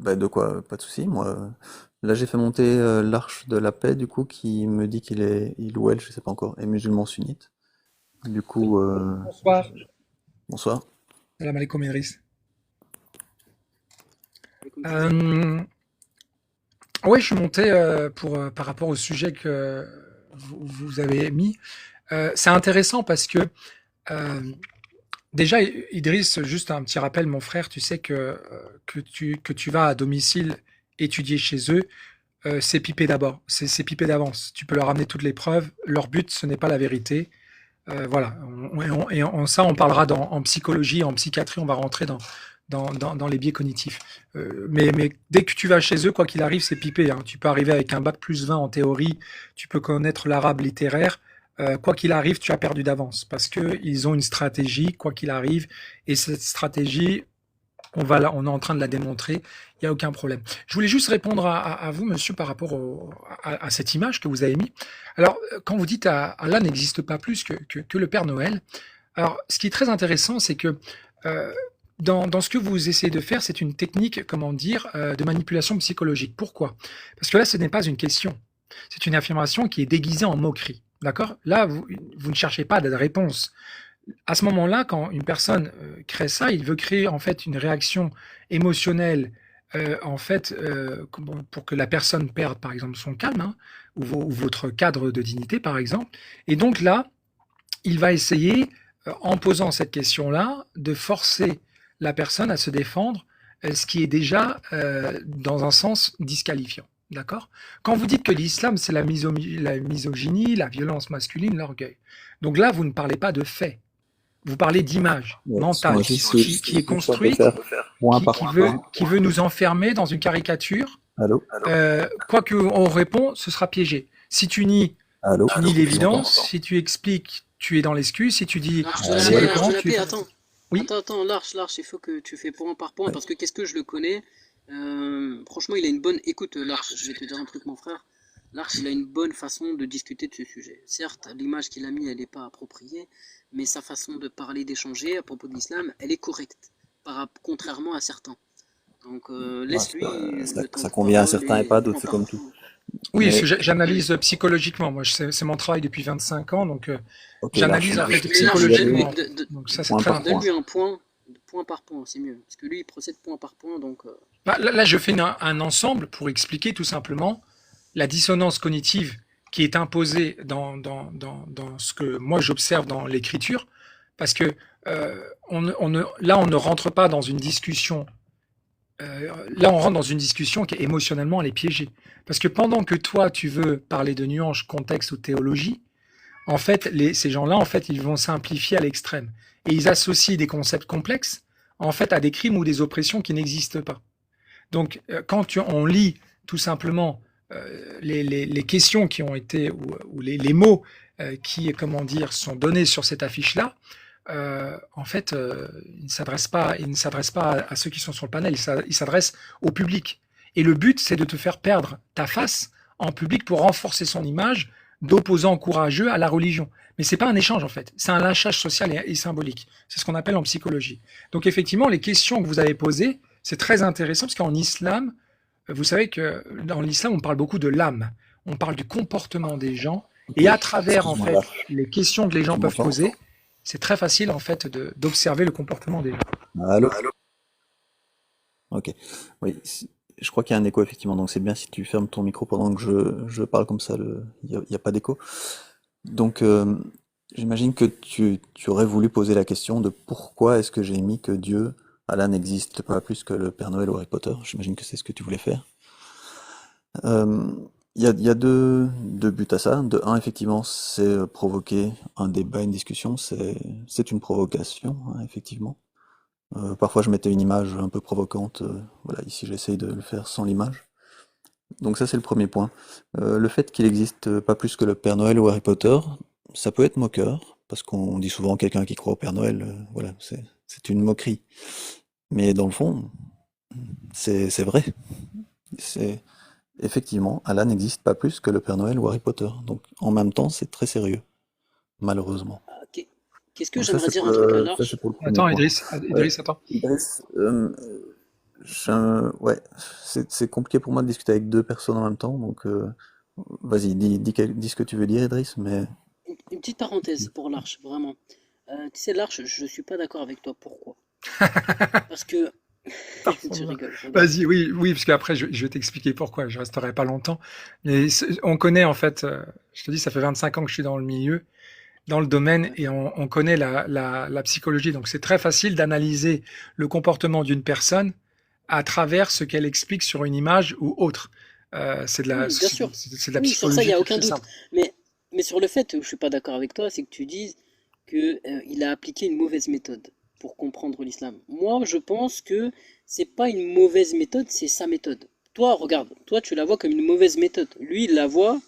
Bah, de quoi? Pas de souci. Moi, là, j'ai fait monter l'Arche de la Paix, du coup, qui me dit il ou elle, je sais pas encore, est musulman sunnite. Du Oui. coup, Bonsoir. bonsoir. Salam alaikum Idriss. Comme salam. Euh, ouais, je suis monté par rapport au sujet que vous avez mis. C'est intéressant parce que euh, déjà, Idriss, juste un petit rappel, mon frère, tu sais que tu vas à domicile étudier chez eux, c'est pipé d'abord, c'est pipé d'avance. Tu peux leur amener toutes les preuves. Leur but, ce n'est pas la vérité. Voilà. Ça, on parlera en psychologie, en psychiatrie, on va rentrer dans les biais cognitifs. Mais dès que tu vas chez eux, quoi qu'il arrive, c'est pipé, hein. Tu peux arriver avec un bac plus 20 en théorie, tu peux connaître l'arabe littéraire. Quoi qu'il arrive, tu as perdu d'avance parce qu'ils ont une stratégie, quoi qu'il arrive, et cette stratégie, on est en train de la démontrer, il n'y a aucun problème. Je voulais juste répondre à vous, monsieur, par rapport à cette image que vous avez mis. Alors, quand vous dites Allah n'existe pas plus que le Père Noël, alors ce qui est très intéressant, c'est que euh, dans ce que vous essayez de faire, c'est une technique, comment dire, de manipulation psychologique. Pourquoi? Parce que là, ce n'est pas une question. C'est une affirmation qui est déguisée en moquerie. D'accord? Là, vous ne cherchez pas de réponse. À ce moment-là, quand une personne crée ça, il veut créer en fait une réaction émotionnelle en fait pour que la personne perde par exemple son calme, hein, ou votre cadre de dignité par exemple. Et donc là, il va essayer, en posant cette question-là, de forcer la personne à se défendre, ce qui est déjà dans un sens disqualifiant. D'accord? Quand vous dites que l'islam, c'est la misogynie, la violence masculine, l'orgueil. Donc là, vous ne parlez pas de faits, vous parlez d'image Ouais, mentale moi, qui est si je peux construite, faire point par point. qui veut nous enfermer dans une caricature. Allô? Quoi qu'on répond, ce sera piégé. Si Allô? tu nies Je vous entends. l'évidence. Si tu expliques, tu es dans l'excuse. Si tu dis L'arche de la c'est Allô? paix, écœurant, tu... attends. Oui. L'arche, il faut que tu fais point par point, Ouais. parce que qu'est-ce que je le connais? Franchement, il a une bonne... Écoute, l'arche, je vais te dire un truc, mon frère. L'arche, il a une bonne façon de discuter de ce sujet. Certes, l'image qu'il a mis, elle n'est pas appropriée, mais sa façon de parler, d'échanger à propos de l'islam, elle est correcte, contrairement à certains. Donc, Ouais, laisse-lui le temps ça de convient à parole certains et et pas d'autres, point c'est par comme point. tout. Oui, parce Mais, que j'analyse psychologiquement. Moi, c'est mon travail depuis 25 ans, donc ok, là, j'analyse en fait Mais Large, vous y psychologiquement. allez Donc ça, c'est point très par point. intéressant. donne-lui un point, point par point, c'est mieux. Parce que lui, il procède point par point, donc... Là, je fais un ensemble pour expliquer tout simplement la dissonance cognitive qui est imposée dans ce que moi j'observe dans l'écriture, parce que là, on ne rentre pas dans une discussion. Là, on rentre dans une discussion qui émotionnellement elle est piégée. Parce que pendant que toi, tu veux parler de nuances, contexte ou théologie, en fait, ces gens-là, en fait, ils vont simplifier à l'extrême. Et ils associent des concepts complexes, en fait, à des crimes ou des oppressions qui n'existent pas. Donc, quand on lit tout simplement les questions qui ont été, ou les mots qui, comment dire, sont donnés sur cette affiche-là, en fait, il ne s'adresse pas à ceux qui sont sur le panel, il s'adresse au public. Et le but, c'est de te faire perdre ta face en public pour renforcer son image d'opposant courageux à la religion. Mais c'est pas un échange en fait, c'est un lynchage social et symbolique. C'est ce qu'on appelle en psychologie. Donc effectivement, les questions que vous avez posées, c'est très intéressant parce qu'en islam, vous savez que dans l'islam, on parle beaucoup de l'âme, on parle du comportement des gens, Ok, et à travers en excuse-moi fait là, les questions que les gens tu peuvent m'entends? poser, c'est très facile en fait d'observer le comportement des gens. Allô? Ok. Oui, je crois qu'il y a un écho effectivement, donc c'est bien si tu fermes ton micro pendant que je parle comme ça, il y a pas d'écho. Donc, j'imagine que tu aurais voulu poser la question de pourquoi est-ce que j'ai mis que Dieu, Allah n'existe pas plus que le Père Noël ou Harry Potter. J'imagine que c'est ce que tu voulais faire. Euh, il y a deux buts à ça. De un, effectivement, c'est provoquer un débat, une discussion. C'est une provocation, hein, effectivement. Parfois, je mettais une image un peu provocante. Voilà, ici, j'essaye de le faire sans l'image. Donc ça, c'est le premier point. Le fait qu'il existe pas plus que le Père Noël ou Harry Potter, ça peut être moqueur, parce qu'on dit souvent quelqu'un qui croit au Père Noël, voilà, c'est une moquerie. Mais dans le fond, c'est vrai. C'est effectivement, Allah n'existe pas plus que le Père Noël ou Harry Potter. Donc en même temps, c'est très sérieux, malheureusement. Qu'est-ce que Donc ça, j'aimerais c'est dire un truc à ça, Larche? c'est pour le premier Attends, point. Idriss, Euh, Idriss, attends. Idriss, Ouais, c'est compliqué pour moi de discuter avec deux personnes en même temps, donc vas-y, dis ce que tu veux dire, Idriss, mais Une petite parenthèse pour l'Arche, vraiment. Tu sais, l'Arche, je suis pas d'accord avec toi. Pourquoi? Parce que tu Pardon. rigoles, regarde. Vas-y, oui, oui, parce qu'après, je vais t'expliquer pourquoi, je resterai pas longtemps. Mais on connaît, en fait, je te dis, ça fait 25 ans que je suis dans le milieu, dans le domaine, Ouais. et on connaît la psychologie. Donc, c'est très facile d'analyser le comportement d'une personne à travers ce qu'elle explique sur une image ou autre. Oui, bien sûr. C'est de la Oui, sur ça, il n'y psychologie a qui est aucun très doute. simple. Mais, mais sur le fait où je suis pas d'accord avec toi, c'est que tu dises que, il a appliqué une mauvaise méthode pour comprendre l'islam. Moi, je pense que c'est pas une mauvaise méthode, c'est sa méthode. Toi, regarde, toi, tu la vois comme une mauvaise méthode. Lui, il la voit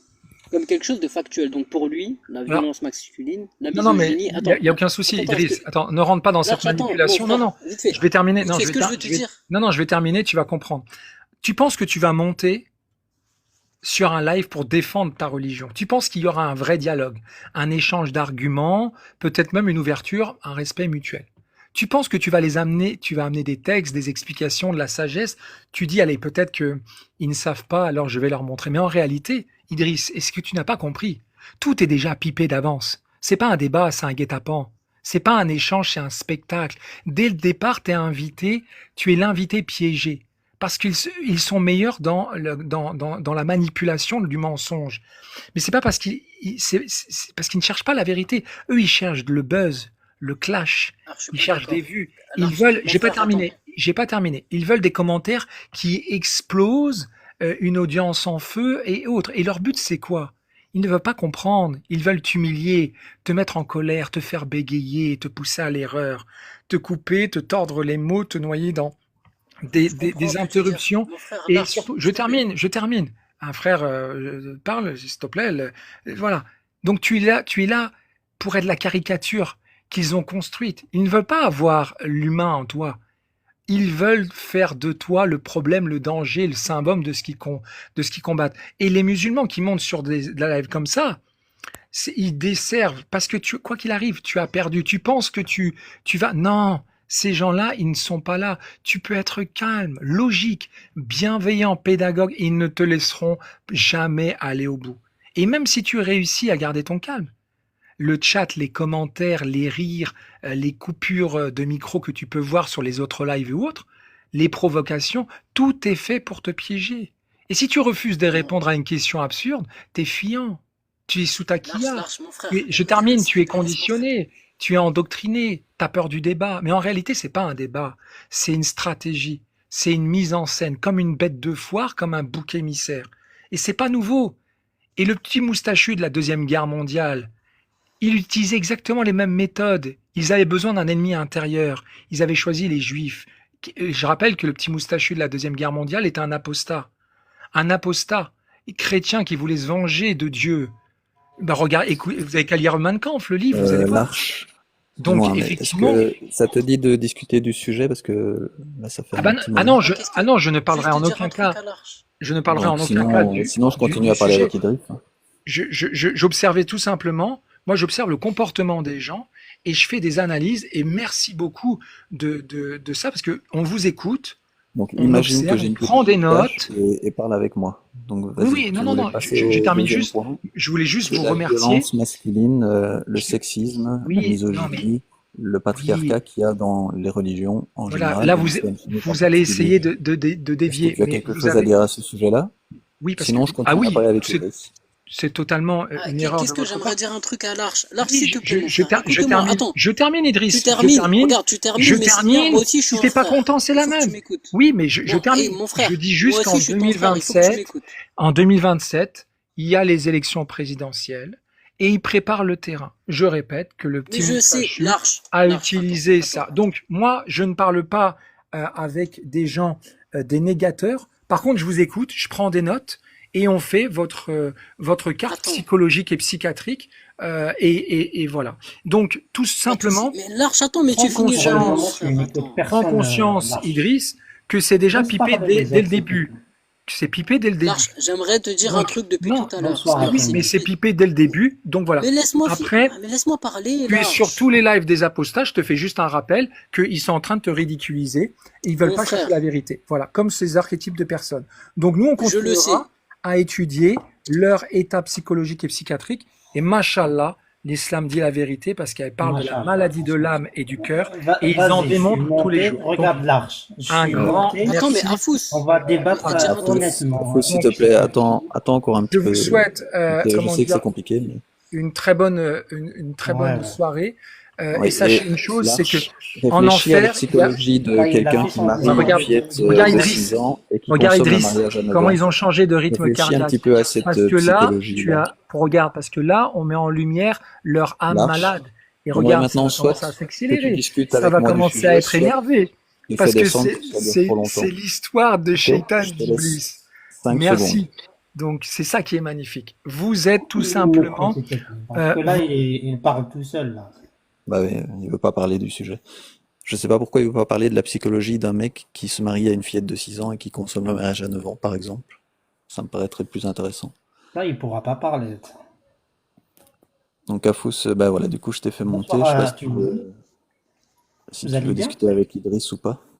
comme quelque chose de factuel. Donc pour lui, la Alors, violence masculine, la non, non, mais misogynie. Attends, y a aucun souci, parce que Idriss. Attends, ne rentre pas dans là, cette j'attends, mon manipulation. Non, frère, non, vite fait, je vais terminer. vite Non, fait, ce que je veux te dire. non, non, je vais terminer, tu vas comprendre. Tu penses que tu vas monter sur un live pour défendre ta religion. Tu penses qu'il y aura un vrai dialogue, un échange d'arguments, peut-être même une ouverture, un respect mutuel. Tu penses que tu vas amener des textes, des explications, de la sagesse. Tu dis, allez, peut-être que ils ne savent pas, alors je vais leur montrer. Mais en réalité, Idriss, est-ce que tu n'as pas compris? Tout est déjà pipé d'avance. C'est pas un débat, c'est un guet-apens. C'est pas un échange, c'est un spectacle. Dès le départ, t'es invité, tu es l'invité piégé parce ils sont meilleurs dans la manipulation du mensonge. Mais c'est pas parce c'est parce qu'ils ne cherchent pas la vérité. Eux, ils cherchent le buzz, le clash. Alors, je suis Ils pas cherchent des d'accord. vues. Ils Alors, veulent. mon frère, attends. J'ai pas terminé. Ils veulent des commentaires qui explosent, une audience en feu et autres. Et leur but, c'est quoi? Ils ne veulent pas comprendre. Ils veulent t'humilier, te mettre en colère, te faire bégayer, te pousser à l'erreur, te couper, te tordre les mots, te noyer dans Je comprends des ce que tu veux dire. interruptions Mon frère, et Lars, surtout, s'il te plaît. je termine. Un frère parle, s'il te plaît. Voilà. Donc tu es là pour être la caricature qu'ils ont construite. Ils ne veulent pas avoir l'humain en toi. Ils veulent faire de toi le problème, le danger, le symbole de ce qu'ils combattent. Et les musulmans qui montent sur de la live comme ça, ils desservent parce que quoi qu'il arrive, tu as perdu. Tu penses que tu vas. Non, ces gens-là, ils ne sont pas là. Tu peux être calme, logique, bienveillant, pédagogue. Ils ne te laisseront jamais aller au bout. Et même si tu réussis à garder ton calme, le chat, les commentaires, les rires, les coupures de micro que tu peux voir sur les autres lives ou autres, les provocations, tout est fait pour te piéger. Et si tu refuses de Non. répondre à une question absurde, t'es fiant. Tu es sous ta Lars, quilla. Lars, mon frère. Je termine, tu es conditionné, tu es endoctriné, tu as peur du débat. Mais en réalité, c'est pas un débat, c'est une stratégie, c'est une mise en scène, comme une bête de foire, comme un bouc émissaire. Et c'est pas nouveau. Et le petit moustachu de la Deuxième Guerre mondiale, il utilisait exactement les mêmes méthodes. Ils avaient besoin d'un ennemi intérieur. Ils avaient choisi les Juifs. Je rappelle que le petit moustachu de la Deuxième Guerre mondiale était un apostat chrétien qui voulait se venger de Dieu. Bah, regarde, écoute, vous avez qu'à lire Mein Kampf, le livre, vous allez voir. L'Arche, Donc, dis-moi, mais est-ce effectivement, que ça te dit de discuter du sujet parce que là ça fait un petit moment. Ah, qu'est-ce que... non, je ne parlerai Juste te en dire aucun un truc cas, à Lars. je ne parlerai en Donc aucun cas sinon je continue du à parler sujet. avec Idriss. J'observais tout simplement, moi j'observe le comportement des gens et je fais des analyses et merci beaucoup de ça parce que on vous écoute, Donc on imagine que observe, j'ai on une prend petite des tâche notes. et parle avec moi. Donc Oui, vas-y, oui, non, tu non, voulais non, passer je au termine deuxième juste, point. je voulais juste C'est vous la remercier. violence masculine, le Je- sexisme, la oui, non, mais misogynie, le oui, patriarcat qu'il y a dans les religions en voilà, général là et l'islam en vous allez particulier. essayer de Est-ce que dévier, tu as mais quelque vous chose à avez, dire à ce sujet-là? oui, parce que, Sinon, je ah continue à oui, parler avec Idriss. c'est totalement Ah, une erreur de qu'est-ce que votre j'aimerais part. dire un truc à Lars. Lars, Oui, s'il te plaît, mon frère, écoute-moi. Attends, je termine, tu Idriss, termines. Regarde, tu termines, mais c'est bien. Moi aussi, je suis Si un t'es pas frère. content, c'est Il la faut que tu même. m'écoutes. Oui, mais je Bon, hé, termine. mon Je frère, dis moi juste aussi, je suis ton frère. Il faut que tu m'écoutes. En 2027, il y a les élections présidentielles et il prépare le terrain. Je répète que le Mais petit je sais, moustachu Lars, a Lars, attends, utilisé attends, ça. attends. Donc, moi, je ne parle pas avec des gens, des négateurs. Par contre, je vous écoute, je prends des notes et on fait votre carte Attends, psychologique et psychiatrique. Et voilà. Donc, tout pas de soucis. simplement, Mais Lars, attends, mais tu prends finis jamais, mon Vraiment, conscience, tu frère. n'écoutes Attends. prends personne, conscience, Lars. Idriss, que c'est déjà Laisse pipé parler les dès le autres, s'il te début. plaît. c'est pipé dès le début. Large, j'aimerais te dire un Donc, truc depuis non, tout à l'heure. bonsoir mais à oui, tous. mais c'est pipé dès le début. Donc voilà. Mais Après, mais laisse-moi parler, tu es sur Large. tous les lives des apostats, je te fais juste un rappel qu'ils sont en train de te ridiculiser et ils veulent Mon pas chercher frère, la vérité. Voilà, comme ces archétypes de personnes. Donc nous, on je le sais. continuera à étudier leur état psychologique et psychiatrique. Et machallah, l'islam dit la vérité parce qu'elle parle de la Machallah, maladie de franchement. l'âme et du cœur et ils en Vas-y, je suis démontrent tous les monté. jours. Donc, Regarde l'arche. Je un suis grand monté. Attends, mais merci. Afous, On va débattre je vais te dire un truc. honnêtement. Afous, s'il Donc, te plaît, attends encore un je petit vous peu. souhaite, Je comment sais que c'est dire, compliqué, mais... une très bonne, une très bonne Ouais. soirée. Et Oui, sachez et une chose, c'est que L'arche en réfléchit à la enfer, il y a, psychologie de Là, il a quelqu'un fait qui son marie bah, une boulot. fillette regarde de Idriss, 6 ans et qui regarde consomme le Idriss, mariage à 9 comment ans. ils ont changé de rythme Réfléchis un cardiaque. petit peu à cette Parce que là, psychologie-là. regarde, parce que là, on met en lumière leur âme L'arche, malade. Et j'aimerais regarde, ça maintenant va soit commencer à que tu s'accélérer. discutes Ça avec va moi du commencer à sujet, être soit énervé. tu fais Parce que descendre que ça dure trop longtemps. c'est l'histoire de Ok? Shaitan Je te laisse d'Iblis. 5 secondes. Merci. Donc, c'est ça qui est magnifique. Vous êtes tout Ou simplement, écoutez, parce que là, il parle tout seul, là. Bah oui, il veut pas parler du sujet. Je sais pas pourquoi il veut pas parler de la psychologie d'un mec qui se marie à une fillette de 6 ans et qui consomme le mariage à 9 ans, par exemple. Ça me paraîtrait plus intéressant. Là, il pourra pas parler. Donc Afous, bah voilà, du coup je t'ai fait monter. Bonsoir Je sais pas à si tu tout le monde. veux, si Vous tu allez veux bien? discuter avec Idriss ou pas.